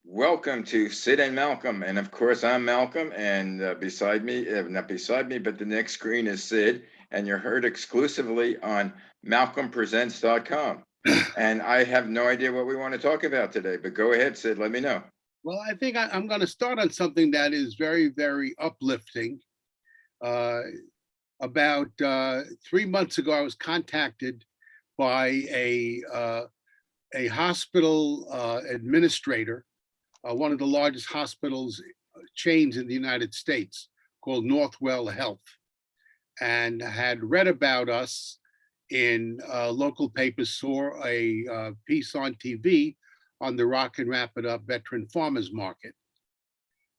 Welcome to Sid and Malcolm. And of course, I'm Malcolm. And beside me, not beside me, but the next screen is Sid. And you're heard exclusively on malcolmpresents.com. And I have no idea what we want to talk about today, but go ahead, Sid. Let me know. Well, I think I'm going to start on something that is very, very uplifting. Uh, about 3 months ago, I was contacted by a hospital administrator, one of the largest hospitals chains in the United States, called Northwell Health, and had read about us in local papers, saw a piece on TV on the Rock and Wrap It Up Veteran Farmers Market,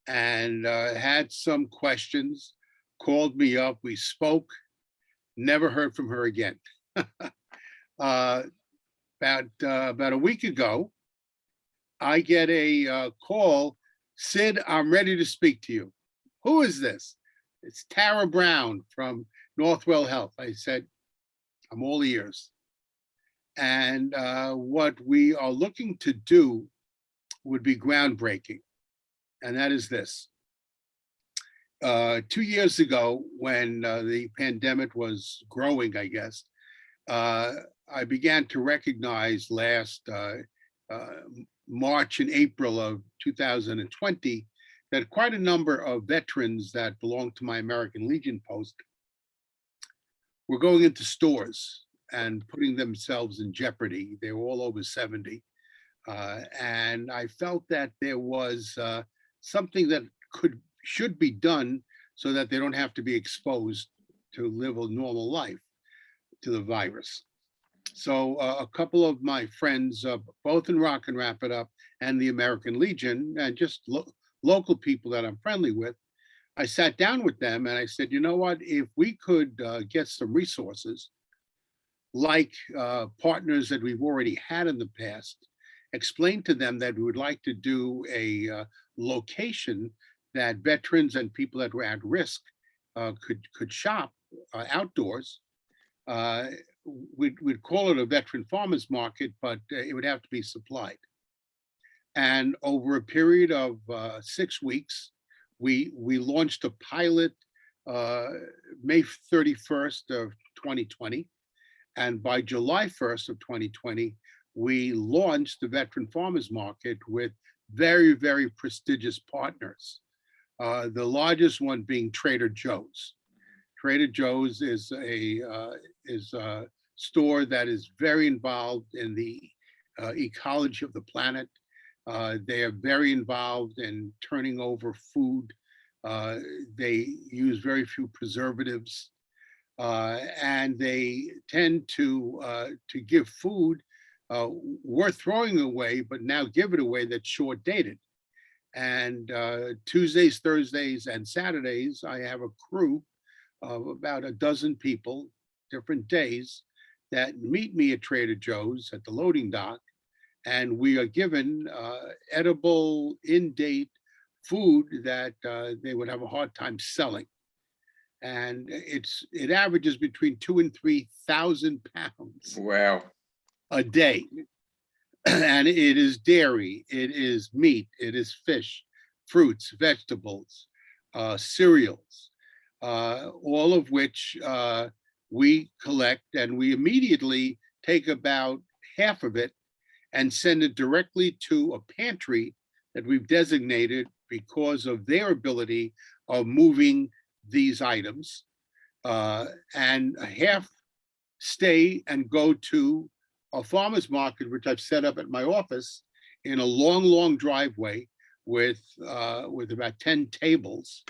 and had some questions, called me up, we spoke, never heard from her again. uh, about a week ago, I get a call, Sid, I'm ready to speak to you. Who is this? It's Tara Brown from Northwell Health. I said, I'm all ears. And what we are looking to do would be groundbreaking. And that is this. 2 years ago, when the pandemic was growing, I guess, I began to recognize last March and April of 2020 that quite a number of veterans that belonged to my American Legion post were going into stores and putting themselves in jeopardy. They were all over 70. And I felt that there was something that should be done so that they don't have to be exposed to live a normal life to the virus. So a couple of my friends, both in Rock and Wrap It Up and the American Legion, and just local people that I'm friendly with, I sat down with them and I said, you know what, if we could get some resources like partners that we've already had in the past, explain to them that we would like to do a location that veterans and people that were at risk could shop outdoors. Uh, we'd call it a veteran farmers market, but it would have to be supplied. And over a period of 6 weeks, we launched a pilot May 31st of 2020. And by July 1st of 2020, we launched the Veteran Farmers Market with very, very prestigious partners. The largest one being Trader Joe's. Trader Joe's is a store that is very involved in the ecology of the planet. They are very involved in turning over food. They use very few preservatives, and they tend to give food worth throwing away, but now give it away that's short dated. And Tuesdays, Thursdays, and Saturdays, I have a crew of about a dozen people, different days, that meet me at Trader Joe's at the loading dock, and we are given edible, in-date food that they would have a hard time selling. And it averages between 2,000 and 3,000 pounds Wow. a day. And it is dairy, it is meat, it is fish, fruits, vegetables, cereals, all of which we collect, and we immediately take about half of it and send it directly to a pantry that we've designated because of their ability of moving these items, and a half stay and go to a farmer's market, which I've set up at my office in a long, long driveway with about 10 tables.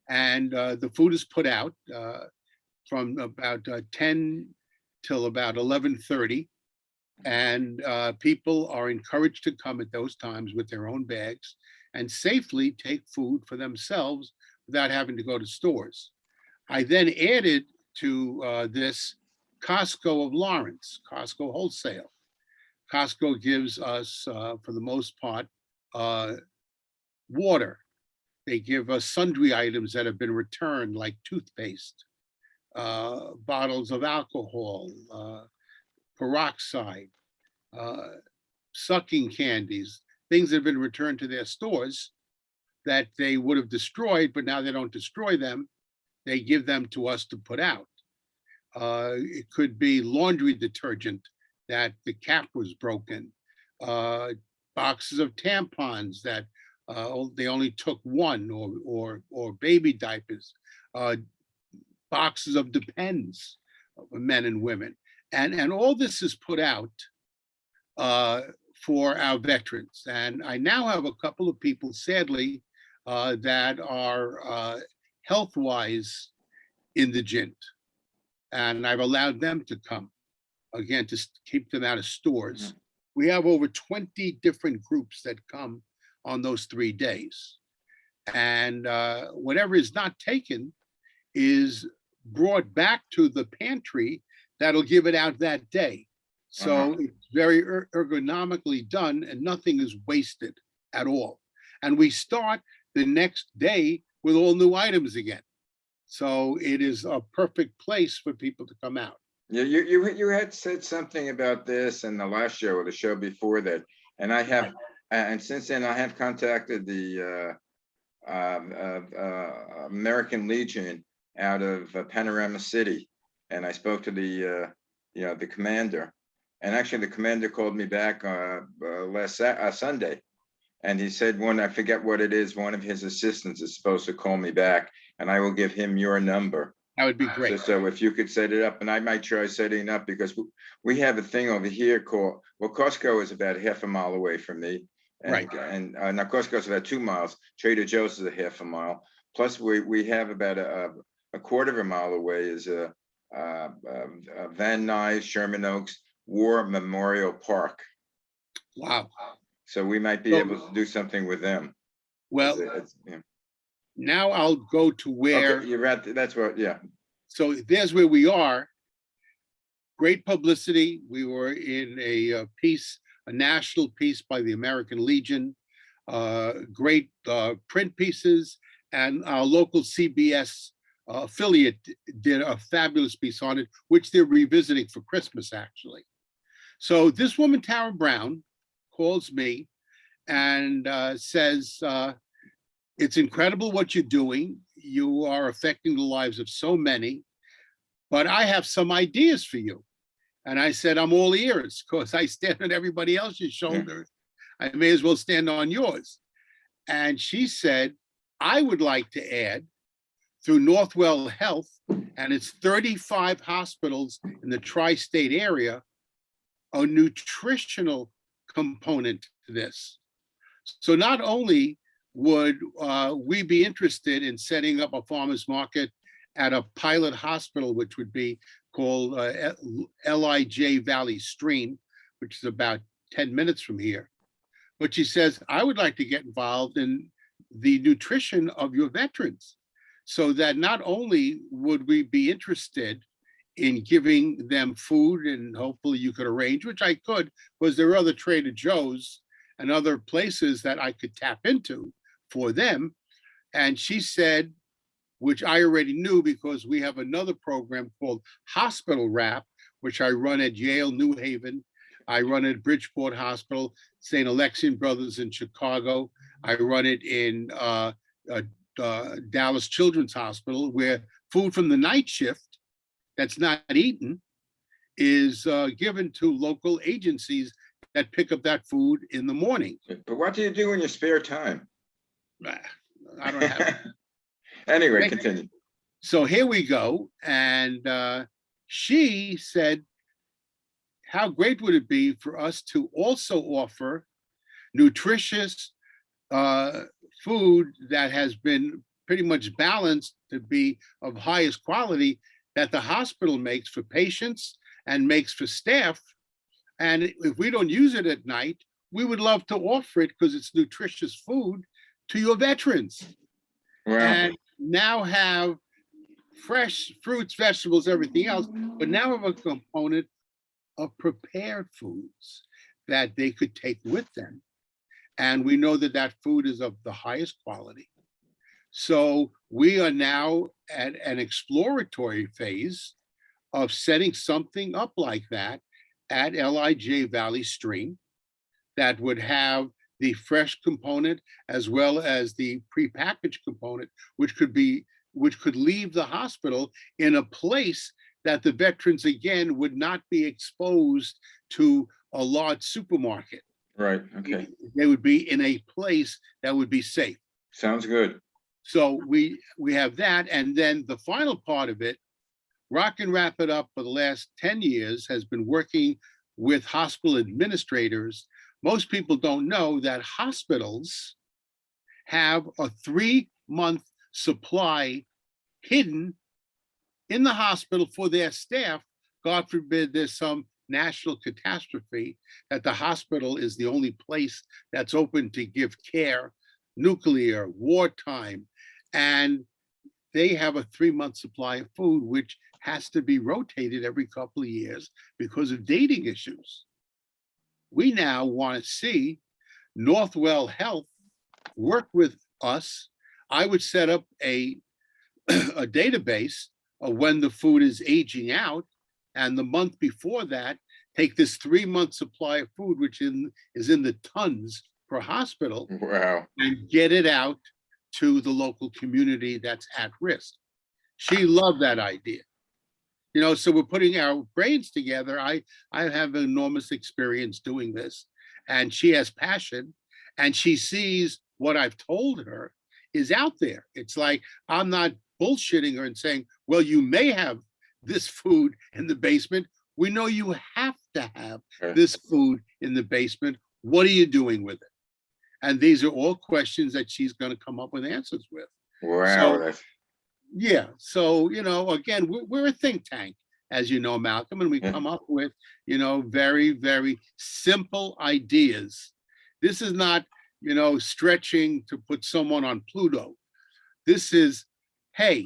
And the food is put out from about 10 till about 11:30. And people are encouraged to come at those times with their own bags and safely take food for themselves without having to go to stores. I then added to this Costco of Lawrence, Costco Wholesale. Costco gives us, for the most part, water. They give us sundry items that have been returned, like toothpaste, bottles of alcohol, peroxide, sucking candies, things that have been returned to their stores that they would have destroyed, but now they don't destroy them. They give them to us to put out. It could be laundry detergent that the cap was broken, boxes of tampons that they only took one, or baby diapers, boxes of Depends, men and women, and all this is put out for our veterans. And I now have a couple of people, sadly, that are health-wise indigent, and I've allowed them to come, again, to keep them out of stores. Mhm. We have over 20 different groups that come on those 3 days. And whatever is not taken is brought back to the pantry that'll give it out that day. So it's very ergonomically done, and nothing is wasted at all. And we start the next day with all new items again. So it is a perfect place for people to come out. Yeah, you had said something about this in the last show or the show before that, and I have, and since then I have contacted the American Legion out of Panorama City, and I spoke to the the commander, and actually the commander called me back last Sunday, and he said I forget what it is, one of his assistants is supposed to call me back, and I will give him your number. That would be great. So if you could set it up, and I might try setting up, because we have a thing over here called, well, Costco is about half a mile away from me. And, Right. And now Costco's about 2 miles. Trader Joe's is a half a mile. Plus we have about a quarter of a mile away is Van Nuys, Sherman Oaks War Memorial Park. Wow. So we might be able to do something with them. Well, Yeah. now I'll go to where, Okay, you're at, that's what, yeah. so there's where we are. Great publicity. We were in a piece, a national piece by the American Legion, great print pieces, and our local CBS affiliate did a fabulous piece on it, which they're revisiting for Christmas, actually. So this woman, Tara Brown, calls me and says, it's incredible what you're doing. You are affecting the lives of so many, but I have some ideas for you. And I said, I'm all ears, because I stand on everybody else's shoulders. I may as well stand on yours. And she said, I would like to add, through Northwell Health and its 35 hospitals in the tri-state area, a nutritional component to this. So not only would we be interested in setting up a farmer's market at a pilot hospital, which would be called LIJ Valley Stream, which is about 10 minutes from here. But she says, I would like to get involved in the nutrition of your veterans, so that not only would we be interested in giving them food, and hopefully you could arrange, which I could, because there are other Trader Joe's and other places that I could tap into for them. And she said, which I already knew, because we have another program called Hospital Wrap, which I run at Yale New Haven. I run it at Bridgeport Hospital, St. Alexian Brothers in Chicago. I run it in Dallas Children's Hospital, where food from the night shift that's not eaten is given to local agencies that pick up that food in the morning. But what do you do in your spare time? I don't have. Anyway, continue. So here we go. And she said, how great would it be for us to also offer nutritious food that has been pretty much balanced to be of highest quality, that the hospital makes for patients and makes for staff. And if we don't use it at night, we would love to offer it, because it's nutritious food, to your veterans. Wow. And now have fresh fruits, vegetables, everything else, but now have a component of prepared foods that they could take with them. And we know that that food is of the highest quality. So we are now at an exploratory phase of setting something up like that at LIJ Valley Stream, that would have the fresh component as well as the prepackaged component, which could leave the hospital in a place that the veterans again would not be exposed to a large supermarket. Right. Okay. They would be in a place that would be safe. Sounds good. So we have that, and then the final part of it, Rock and Wrap It Up for the last 10 years has been working with hospital administrators. Most people don't know that hospitals have a 3-month supply hidden in the hospital for their staff. God forbid there's some national catastrophe, that the hospital is the only place that's open to give care, nuclear, wartime, and they have a 3-month supply of food, which has to be rotated every couple of years because of dating issues. We now want to see Northwell Health work with us. I would set up a database of when the food is aging out, and the month before that, take this 3-month supply of food, which is in the tons per hospital, Wow. and get it out to the local community that's at risk. She loved that idea. So we're putting our brains together. I have enormous experience doing this, and she has passion, and she sees what I've told her is out there. It's like, I'm not bullshitting her and saying, well, you may have this food in the basement. We know you have to have this food in the basement. What are you doing with it? And these are all questions that she's going to come up with answers with. Wow. So, yeah. So, again, we're a think tank, as you know, Malcolm, and we come up with, very, very simple ideas. This is not, stretching to put someone on Pluto. This is, hey,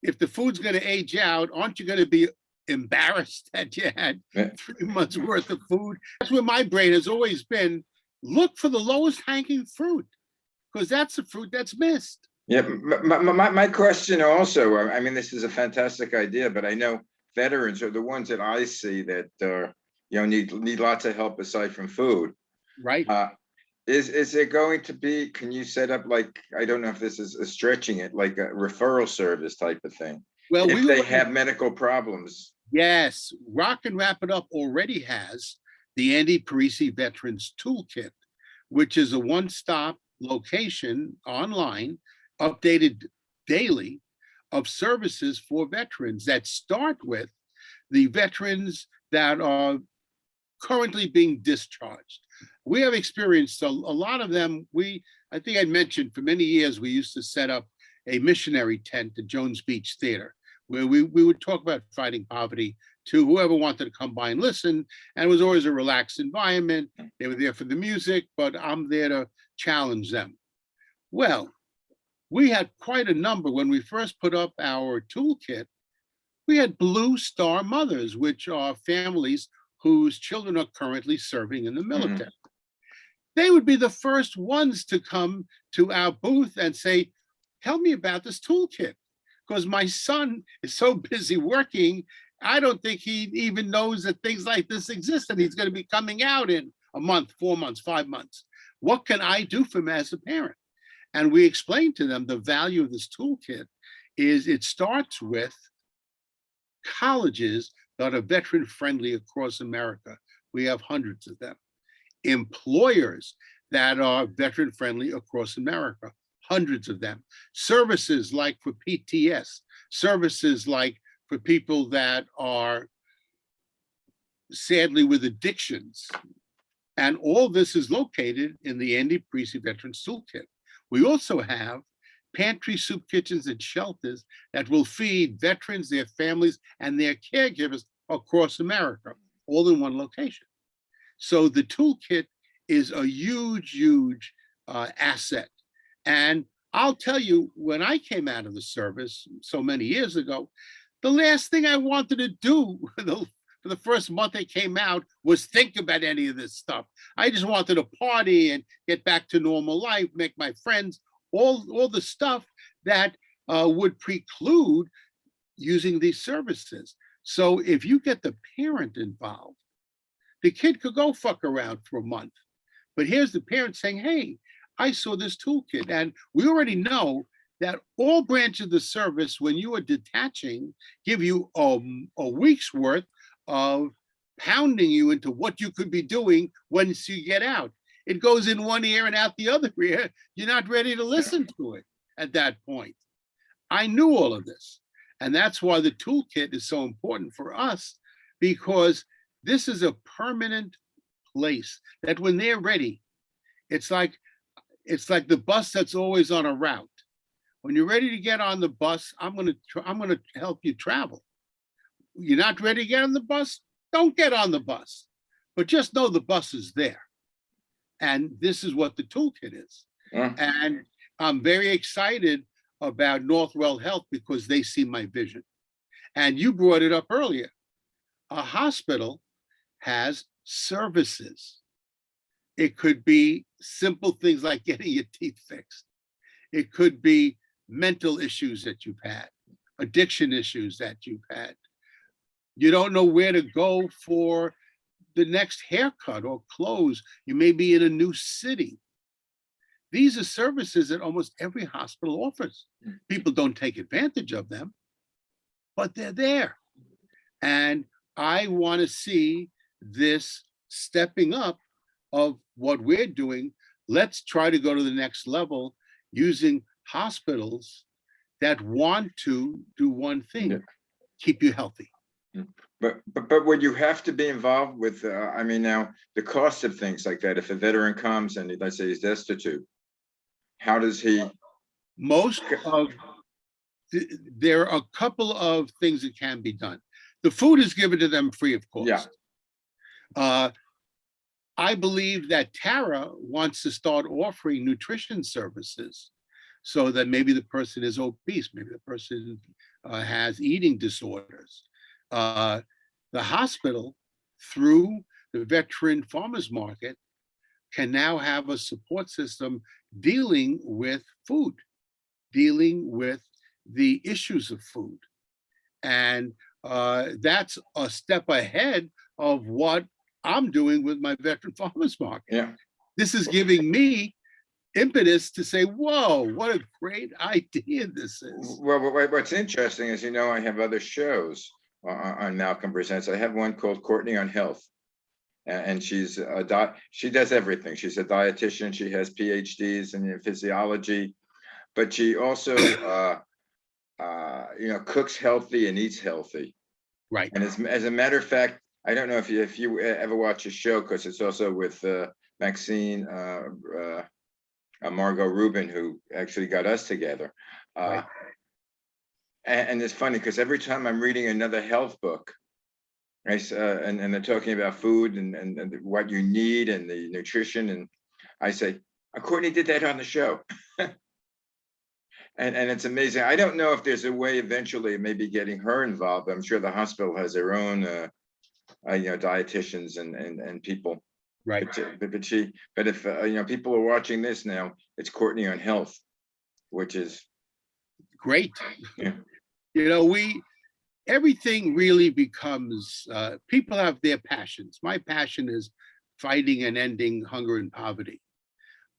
if the food's going to age out, aren't you going to be embarrassed that you had 3 months worth of food? That's where my brain has always been. Look for the lowest hanging fruit, because that's the fruit that's missed. Yeah, my question also, I mean, this is a fantastic idea, but I know veterans are the ones that I see that need lots of help aside from food. Right. Is it going to be, can you set up, like, I don't know if this is stretching it, like a referral service type of thing? Well, if they have medical problems. Yes, Rock and Wrap It Up already has the Andy Parisi Veterans Toolkit, which is a one-stop location online, updated daily, of services for veterans that start with the veterans that are currently being discharged. We have experienced a lot of them. I think I mentioned for many years, we used to set up a missionary tent at Jones Beach Theater, where we would talk about fighting poverty to whoever wanted to come by and listen. And it was always a relaxed environment. They were there for the music, but I'm there to challenge them. Well, we had quite a number when we first put up our toolkit. We had Blue Star Mothers, which are families whose children are currently serving in the military. They would be the first ones to come to our booth and say, tell me about this toolkit, because my son is so busy working, I don't think he even knows that things like this exist, and he's going to be coming out in a month, 4 months, 5 months. What can I do for him as a parent? And we explained to them the value of this toolkit is it starts with colleges that are veteran friendly across America. We have hundreds of them. Employers that are veteran friendly across America, hundreds of them. Services like for PTS, services like for people that are sadly with addictions. And all this is located in the Andy Parisi Veterans Toolkit. We also have pantry soup kitchens and shelters that will feed veterans, their families, and their caregivers across America, all in one location. So the toolkit is a huge, huge asset. And I'll tell you, when I came out of the service so many years ago, the last thing I wanted to do for the first month I came out was think about any of this stuff. I just wanted to party and get back to normal life, make my friends, all the stuff that would preclude using these services. So if you get the parent involved, the kid could go fuck around for a month. But here's the parent saying, hey, I saw this toolkit. And we already know that all branches of the service, when you are detaching, give you a week's worth of pounding you into what you could be doing once you get out. It goes in one ear and out the other ear. You're not ready to listen to it at that point. I knew all of this. And that's why the toolkit is so important for us, because this is a permanent place that when they're ready, it's like the bus that's always on a route. When you're ready to get on the bus, I'm going to help you travel. You're not ready to get on the bus, don't get on the bus. But just know the bus is there. And this is what the toolkit is. Yeah. And I'm very excited about Northwell Health because they see my vision. And you brought it up earlier. A hospital has services. It could be simple things like getting your teeth fixed. It could be mental issues that you've had, addiction issues that you've had. You don't know where to go for the next haircut or clothes. You may be in a new city. These are services that almost every hospital offers. People don't take advantage of them, but they're there. And I want to see this stepping up of what we're doing. Let's try to go to the next level using hospitals that want to do one thing, Yeah. keep you healthy. But would you have to be involved with, I mean, now the cost of things like that, if a veteran comes and let's say he's destitute, how does he? Most of there are a couple of things that can be done. The food is given to them free of cost. Yeah. I believe that Tara wants to start offering nutrition services so that maybe the person is obese, maybe the person has eating disorders. The hospital, through the Veteran Farmers Market, can now have a support system dealing with food, dealing with the issues of food. And that's a step ahead of what I'm doing with my Veteran Farmers Market. Yeah. This is giving me impetus to say, whoa, what a great idea this is. Well, what's interesting is, I have other shows on Malcolm Presents. I have one called Courtney on Health. And she's she does everything. She's a dietitian. She has PhDs in physiology, but she also, cooks healthy and eats healthy. Right. And as a matter of fact, I don't know if you ever watch a show, because it's also with Maxine, Margot Rubin, who actually got us together. Right. And it's funny because every time I'm reading another health book, and they're talking about food and what you need and the nutrition, and I say, Courtney did that on the show. And it's amazing. I don't know if there's a way eventually maybe getting her involved. I'm sure the hospital has their own dietitians and people. Right. But if people are watching this now, it's Courtney on Health, which is great. Yeah. Everything really becomes, people have their passions. My passion is fighting and ending hunger and poverty.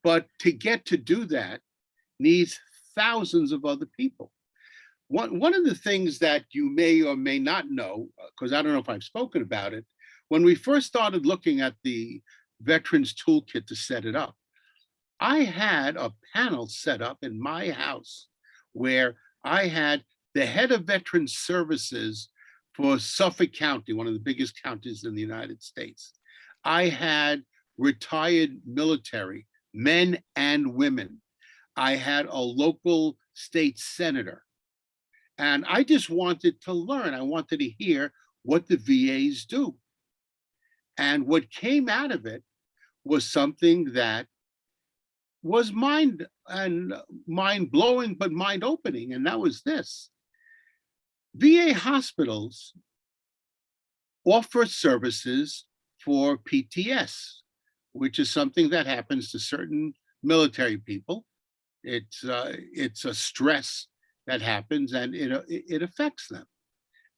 But to get to do that needs thousands of other people. One of the things that you may or may not know, because I don't know if I've spoken about it, when we first started looking at the Veterans Toolkit to set it up, I had a panel set up in my house where I had the head of Veterans Services for Suffolk County, one of the biggest counties in the United States. I had retired military, men and women. I had a local state senator. And I just wanted to learn. I wanted to hear what the VAs do. And what came out of it was something that was mind blowing, but mind opening. And that was this. VA hospitals offer services for PTS, which is something that happens to certain military people. It's a stress that happens and it affects them.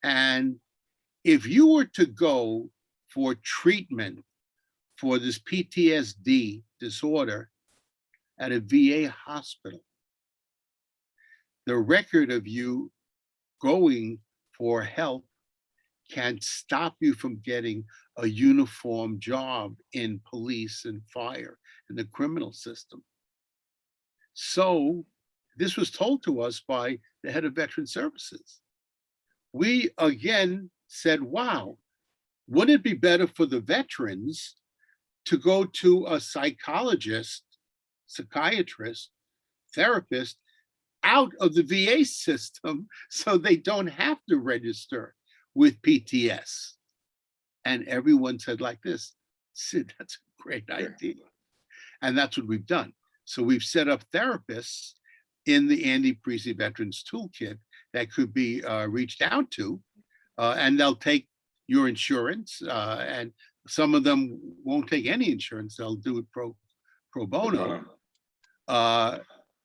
And if you were to go for treatment for this PTSD disorder at a VA hospital, the record of you going for help can't stop you from getting a uniform job in police and fire and the criminal system. So this was told to us by the head of Veteran Services. We again said, wow, wouldn't it be better for the veterans to go to a psychologist, psychiatrist, therapist out of the VA system so they don't have to register with PTS? And everyone said like this, Sid, that's a great idea. And that's what we've done. So we've set up therapists in the Andy Priestley Veterans Toolkit that could be reached out to, and they'll take your insurance, and some of them won't take any insurance. They'll do it pro bono,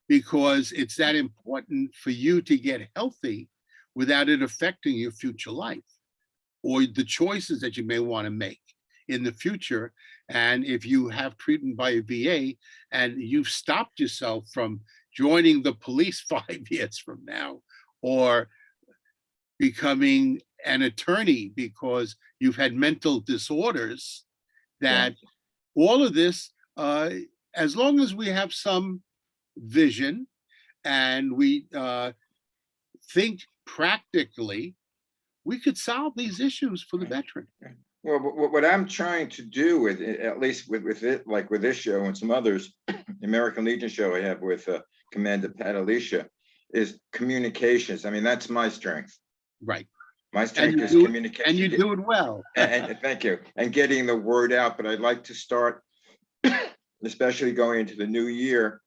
because it's that important for you to get healthy without it affecting your future life or the choices that you may want to make in the future. And if you have treatment by a VA and you've stopped yourself from joining the police 5 years from now, or becoming an attorney because you've had mental disorders, that all of this, as long as we have some vision and we think practically, we could solve these issues for the veteran. Well, what I'm trying to do with, at least with it, like with this show and some others, the American Legion show I have with Commander Pat Alicia, is communications. I mean, that's my strength. Right. My strength is communication. And you do it well. And thank you. And getting the word out. But I'd like to start, especially going into the new year,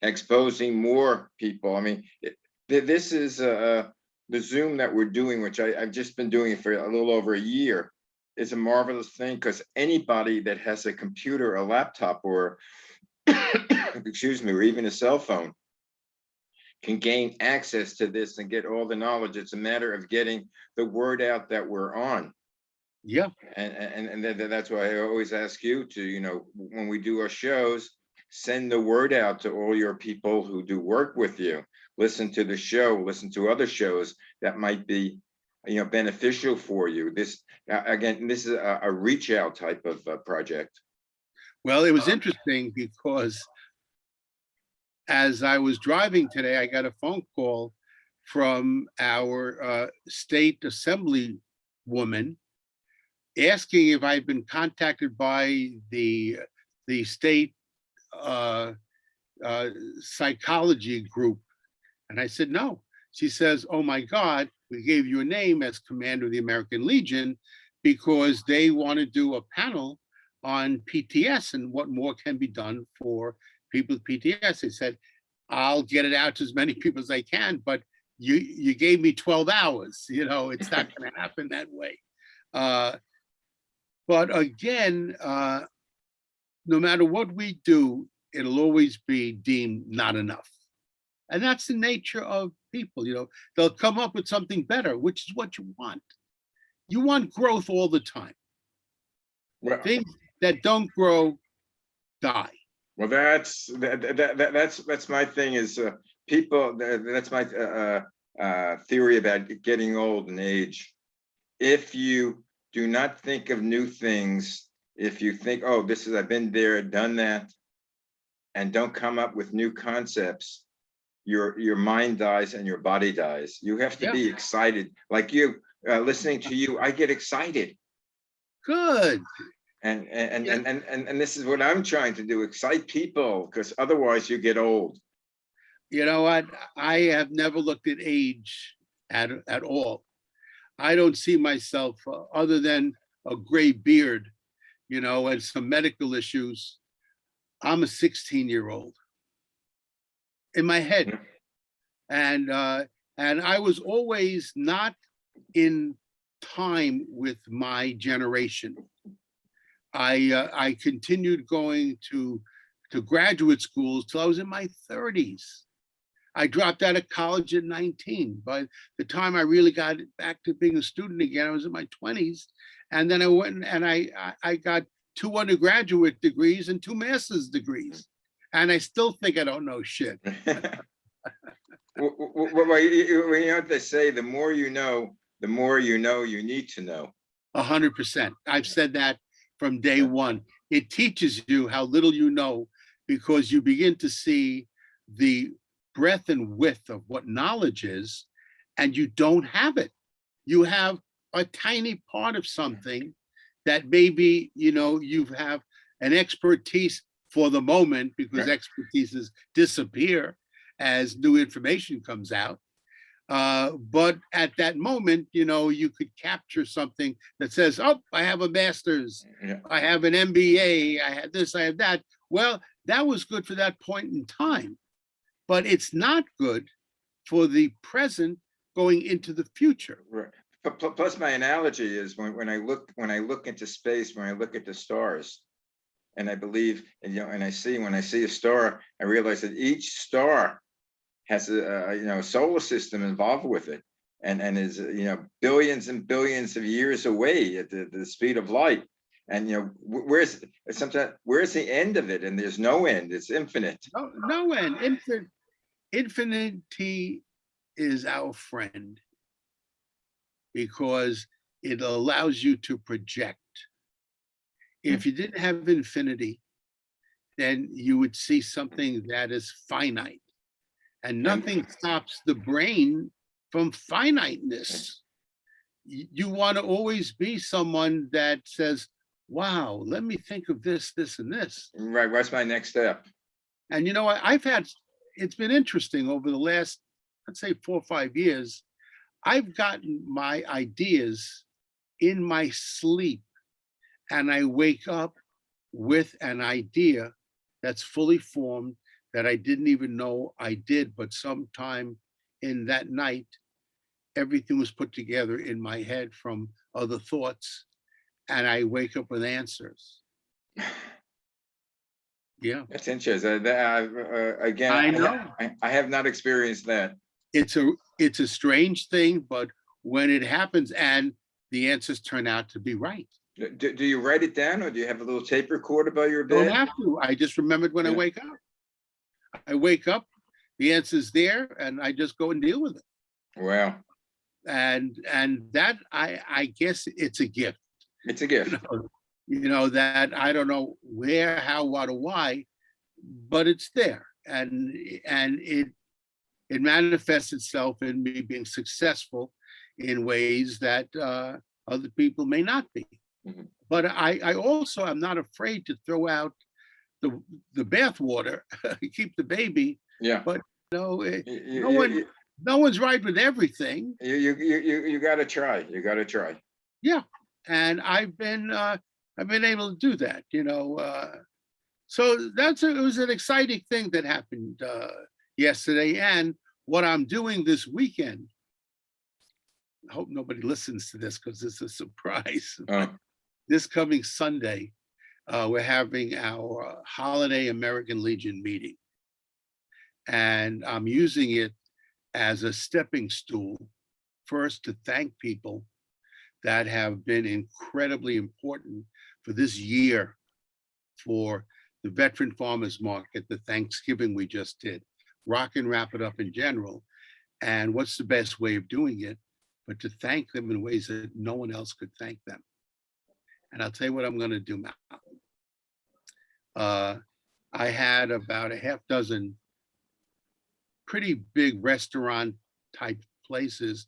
exposing more people. I mean, this is the Zoom that we're doing, which I've just been doing it for a little over a year, is a marvelous thing, because anybody that has a computer, a laptop, or excuse me, or even a cell phone can gain access to this and get all the knowledge. It's a matter of getting the word out that we're on. Yeah. And that's why I always ask you to, you know, when we do our shows, send the word out to all your people who do work with you. Listen to the show, listen to other shows that might be, you know, beneficial for you. This, again, this is a reach out type of project. Well, it was interesting because as I was driving today, I got a phone call from our state assembly woman asking if I'd been contacted by the state psychology group. And I said, no. She says, oh my God, we gave you a name as commander of the American Legion because they want to do a panel on PTS and what more can be done for people with PTS. They said, I'll get it out to as many people as I can, but you gave me 12 hours. You know, it's not going to happen that way. But again, no matter what we do, it'll always be deemed not enough. And that's the nature of people. You know, they'll come up with something better, which is what you want. You want growth all the time. Well, things that don't grow die. Well, that's my thing is people. That's my theory about getting old and age. If you do not think of new things, if you think, oh, this is, I've been there, done that, and don't come up with new concepts, your mind dies and your body dies. You have to be excited. Like you, listening to you, I get excited. Good. And this is what I'm trying to do, excite people, because otherwise you get old. You know what? I have never looked at age at all. I don't see myself other than a gray beard, you know, and some medical issues. I'm a 16-year-old in my head. And I was always not in time with my generation. I continued going to graduate schools till I was in my 30s. I dropped out of college at 19. By the time I really got back to being a student again, I was in my 20s. And then I went and I got 2 undergraduate degrees and 2 master's degrees. And I still think I don't know shit. Well, you know what they say, the more you know you need to know. 100%. I've said that from day one. It teaches you how little you know because you begin to see the breadth and width of what knowledge is, and you don't have it. You have a tiny part of something that maybe, you have an expertise for the moment because Right. expertises disappear as new information comes out. But at that moment, you could capture something that says, oh, I have a master's, Yeah. I have an MBA, I have this, I have that. Well, that was good for that point in time, but it's not good for the present going into the future. Right. Plus, my analogy is when I look into space, when I look at the stars, and I believe, and and when I see a star, I realize that each star has a solar system involved with it, and is billions and billions of years away at the speed of light. And where's the end of it? And there's no end. It's infinite. No end. Infinity is our friend because it allows you to project. If you didn't have infinity, then you would see something that is finite. And nothing stops the brain from finiteness. You want to always be someone that says, wow, let me think of this, this, and this. Right. What's my next step? And it's been interesting over the last, let's say 4 or 5 years. I've gotten my ideas in my sleep, and I wake up with an idea that's fully formed that I didn't even know I did, but sometime in that night, everything was put together in my head from other thoughts, and I wake up with answers. Yeah. That's interesting. Again, I know. I have not experienced that. It's a strange thing, but when it happens and the answers turn out to be right. Do you write it down, or do you have a little tape recorder by your Don't bed? have to. I just remembered when I Yeah. wake up. I wake up, the answer's there, and I just go and deal with it. Wow. And that I guess it's a gift. It's a gift. That I don't know where, how, what, or why, but it's there, and it manifests itself in me being successful in ways that other people may not be. Mhm. But I also am not afraid to throw out the bathwater, keep the baby. Yeah. But no You one's right with everything. you got to try. You got to try. Yeah, and I've been able to do that. So it was an exciting thing that happened yesterday, and what I'm doing this weekend. I hope nobody listens to this because it's a surprise. This coming Sunday, we're having our holiday American Legion meeting. And I'm using it as a stepping stool, first to thank people that have been incredibly important for this year, for the Veteran Farmers Market, the Thanksgiving we just did, Rock and Wrap It Up in general. And what's the best way of doing it but to thank them in ways that no one else could thank them? And I'll tell you what I'm going to do, Mal. I had about a half dozen pretty big restaurant type places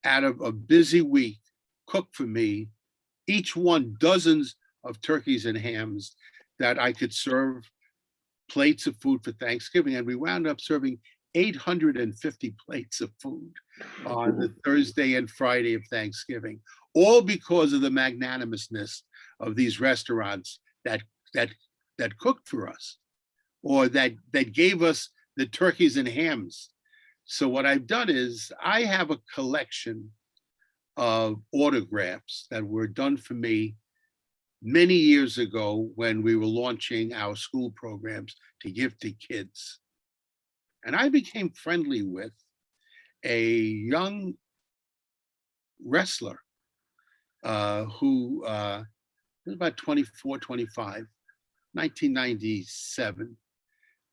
out of a busy week cook for me, each one dozens of turkeys and hams that I could serve plates of food for Thanksgiving. And we wound up serving 850 plates of food on the Thursday and Friday of Thanksgiving, all because of the magnanimousness of these restaurants that cooked for us, or that gave us the turkeys and hams. So what I've done is I have a collection of autographs that were done for me many years ago when we were launching our school programs to give to kids. And I became friendly with a young wrestler who was about 24, 25, 1997.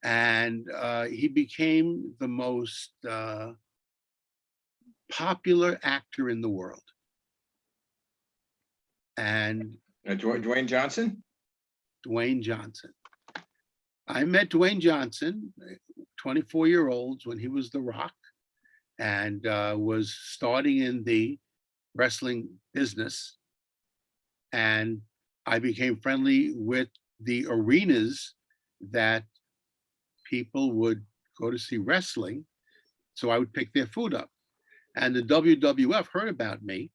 And he became the most popular actor in the world. And Dwayne Johnson? Dwayne Johnson. I met Dwayne Johnson, 24-year-olds, when he was The Rock and was starting in the wrestling business. And I became friendly with the arenas that people would go to see wrestling. So I would pick their food up. And the WWF heard about me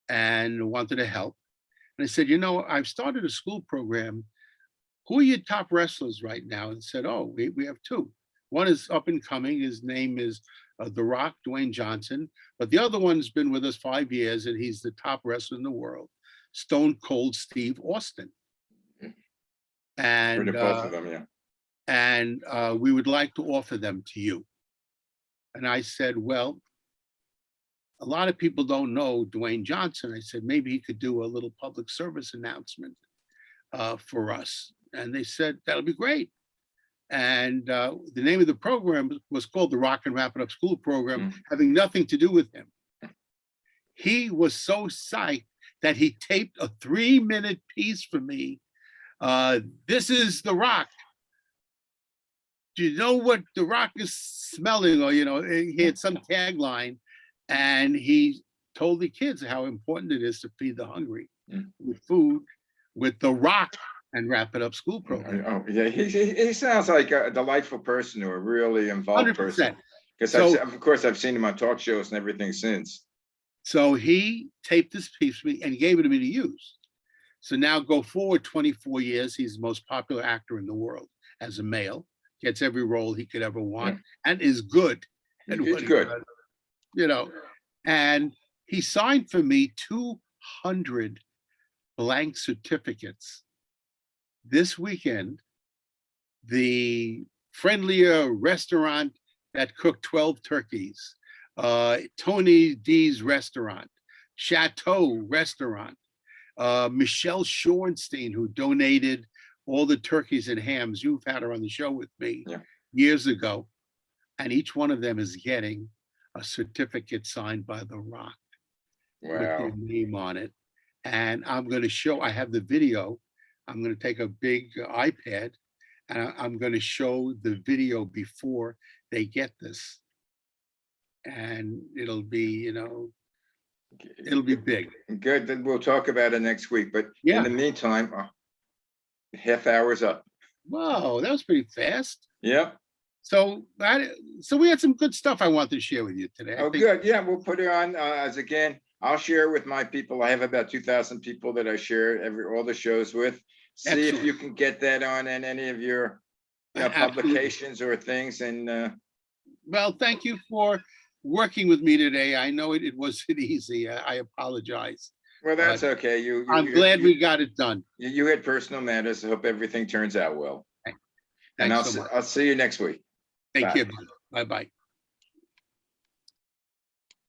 and wanted to help. And I said, you know, I've started a school program. Who are your top wrestlers right now? And said, oh, we have two. One is up and coming. His name is The Rock, Dwayne Johnson. But the other one's been with us 5 years, and he's the top wrestler in the world, Stone Cold Steve Austin. And Both of them, yeah. And we would like to offer them to you. And I said, well, a lot of people don't know Dwayne Johnson. I said, maybe he could do a little public service announcement for us. And they said, that'll be great. And the name of the program was called the Rock and Wrap It Up School Program, having nothing to do with him. He was so psyched that he taped a 3-minute piece for me. This is The Rock. Do you know what The Rock is smelling? Or, you know, he had some tagline, and he told the kids how important it is to feed the hungry with food, with The Rock and Wrap It Up School Program. Oh, yeah, he sounds like a delightful person, or a really involved 100%. person. Because of course I've seen him on talk shows and everything since. So he taped this piece for me and gave it to me to use. So now go forward 24 years, he's the most popular actor in the world as a male, gets every role he could ever want, and is good. He's good. Does, you know, and he signed for me 200 blank certificates. This weekend, the friendlier restaurant that cooked 12 turkeys, Tony D's restaurant, Chateau restaurant, Michelle Shorenstein, who donated all the turkeys and hams. You've had her on the show with me years ago. And each one of them is getting a certificate signed by The Rock with their name on it. And I'm going to show, I have the video. I'm going to take a big iPad and I'm going to show the video before they get this. And it'll be, you know, it'll be big. Good. Then we'll talk about it next week. But in the meantime, half hour's up. Whoa, that was pretty fast. Yep. So we had some good stuff I wanted to share with you today. Oh, good. Yeah, we'll put it on as again. I'll share with my people. I have about 2,000 people that I share all the shows with. See if you can get that on in any of your publications or things. And well, thank you for working with me today. I know it wasn't easy. I apologize. Well, that's okay. I'm glad we got it done. You had personal matters. I hope everything turns out well. Thanks And so much. I'll see you next week. Take care. Bye-bye.